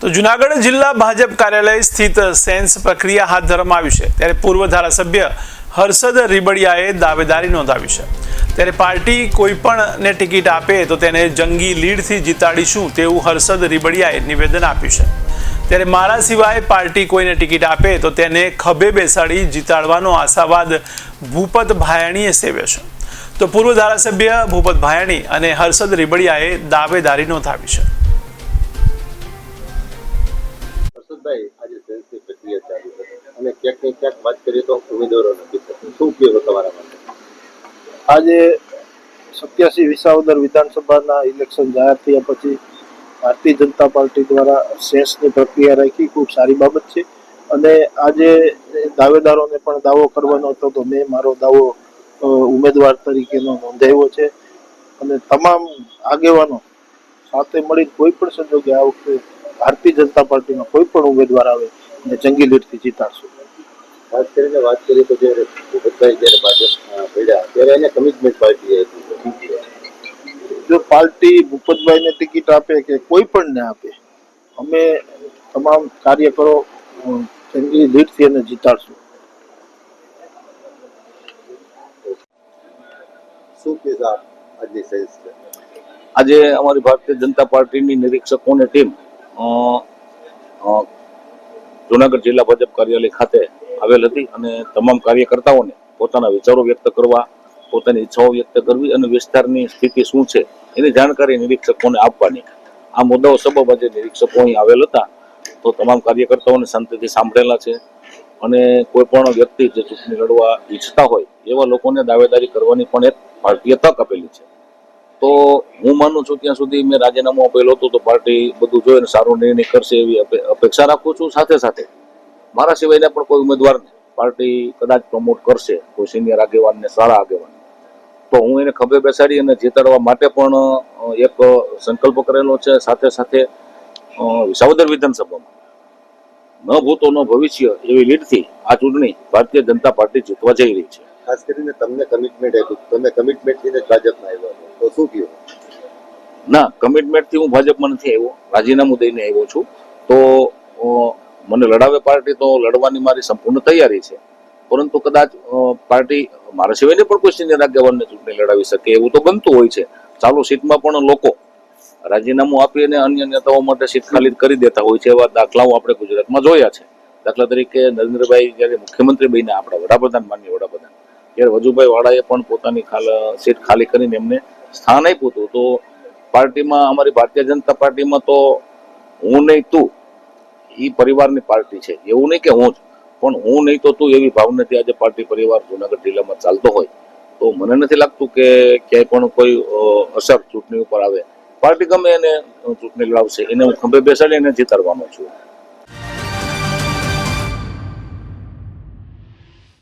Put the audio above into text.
તો જૂનાગઢ જિલ્લા ભાજપ કાર્યાલય સ્થિત સેન્સ પ્રક્રિયા હાથ ધરવામાં આવી છે ત્યારે પૂર્વ ધારાસભ્ય હર્ષદ રીબડિયાએ દાવેદારી નોંધાવી છે ત્યારે પાર્ટી કોઈપણને ટિકિટ આપે તો તેને જંગી લીડથી જીતાડીશું તેવું હર્ષદ રીબડિયાએ નિવેદન આપ્યું છે ત્યારે મારા સિવાય પાર્ટી કોઈને ટિકિટ આપે તો તેને ખભે બેસાડી જીતાડવાનો આશાવાદ ભૂપત ભાયાણીએ સેવ્યો છે તો પૂર્વ ધારાસભ્ય ભૂપત ભાયાણી અને હર્ષદ રીબડિયાએ દાવેદારી નોંધાવી છે। ભાઈ આજે સેન્સની પ્રક્રિયા ચાલુ છે અને ક્યાંક ને ક્યાંક વાત કરીએ તો ઉમેદવારો નક્કી થશે શું કહેવું તમારા માટે? આજે 87 વિસાવદર વિધાનસભાના ઇલેક્શન જાહેર થયા પછી ભારતીય જનતા પાર્ટી દ્વારા સેન્સની પ્રક્રિયા રાખી ખૂબ સારી બાબત છે અને આજે દાવેદારોને પણ દાવો કરવાનો હતો તો મેં મારો દાવો ઉમેદવાર તરીકેનો નોંધાવ્યો છે અને તમામ આગેવાનો સાથે મળી કોઈ પણ સંજોગે આ વખતે ભારતીય જનતા પાર્ટીનો કોઈ પણ ઉમેદવાર આવે અને જંગી લીડથી જીતાડશું। ખાસ કરીને વાત કરીએ તો જ્યારે ભૂપતભાઈ જ્યારે ભાજપ પડ્યા ત્યારે એને કમિટમેન્ટ પાર્ટીએ જો પાર્ટી ભૂપતભાઈને ટિકિટ આપે કે કોઈ પણ ને આપે અમે તમામ કાર્યકરો જંગી લીડથી એને જીતાડશું। શું કહેશો આજની સેન્સ? આજે અમારી ભારતીય જનતા પાર્ટીની નિરીક્ષકોની ટીમ જૂનાગઢ જિલ્લા ભાજપ કાર્યાલય ખાતે આવેલ હતી અને તમામ કાર્યકર્તાઓને પોતાના વિચારો વ્યક્ત કરવા, પોતાની ઈચ્છાઓ વ્યક્ત કરવી અને વિસ્તારની સ્થિતિ શું છે એની જાણકારી નિરીક્ષકોને આપવાની આ મુદ્દાઓ સબબ આજે નિરીક્ષકો અહીં આવેલ હતા તો તમામ કાર્યકર્તાઓને શાંતિથી સાંભળેલા છે અને કોઈ પણ વ્યક્તિ જે ચૂંટણી લડવા ઈચ્છતા હોય એવા લોકોને દાવેદારી કરવાની પણ એક પાર્ટીએ તક આપેલી છે। તો હું માનું છું ત્યાં સુધી મેં રાજીનામું આપેલું હતું તો પાર્ટી બધું જોઈને સારો નિર્ણય કરશે એવી અપેક્ષા રાખું છું। સાથે સાથે મારા સિવાયના પણ કોઈ ઉમેદવારને પાર્ટી કદાચ પ્રમોટ કરશે, કોઈ સિનિયર આગેવાનને, સારા આગેવાન, તો હું એને ખભે બેસાડી અને જીતાડવા માટે પણ એક સંકલ્પ કરેલો છે। સાથે સાથે વિસાવદર વિધાનસભામાં ન ભૂતો ન ભવિષ્ય એવી લીડથી આ ચૂંટણી ભારતીય જનતા પાર્ટી જીતવા જઈ રહી છે। ખાસ કરીને તમને કમિટમેન્ટ આપ્યું, તમે કમિટમેન્ટથી જ ભાજપમાં આવ્યા તો શું કહ્યું? ના, કમિટમેન્ટથી હું ભાજપમાં નથી આવ્યો, રાજીનામું દઈને આવ્યો છું। તો મને લડાવે પાર્ટી તો લડવાની મારી સંપૂર્ણ તૈયારી છે, પરંતુ કદાચ પાર્ટી મારા સિવાયને પણ કોઈ સિનિયર આગેવાનને ચૂંટણી લડાવી શકે એવું તો બનતું હોય છે। ચાલુ સીટમાં પણ લોકો રાજીનામું આપી અને અન્ય નેતાઓ માટે સીટ ખાલી કરી દેતા હોય છે, એવા દાખલાઓ આપણે ગુજરાતમાં જોયા છે। દાખલા તરીકે નરેન્દ્રભાઈ જ્યારે મુખ્યમંત્રી બન્યા, આપણા વડાપ્રધાન, માનનીય વડાપ્રધાન, ત્યારે વજુભાઈ વાળાએ પણ પોતાની સીટ ખાલી કરીને એમને સ્થાન આપ્યું હતું। તો પાર્ટીમાં, અમારી ભારતીય જનતા પાર્ટીમાં તો હું નહીં તું એ પરિવારની પાર્ટી છે, એવું નહીં કે હું જ, પણ હું નહીં તો તું એવી ભાવનાથી આજે પાર્ટી પરિવાર જૂનાગઢ જિલ્લામાં ચાલતો હોય તો મને નથી લાગતું કે ક્યાંય પણ કોઈ અસર ચૂંટણી ઉપર આવે। પાર્ટી ગમે એને ચૂંટણી લડાવશે, એને હું ખંભે બેસાડી એને જીતાડવાનો છું।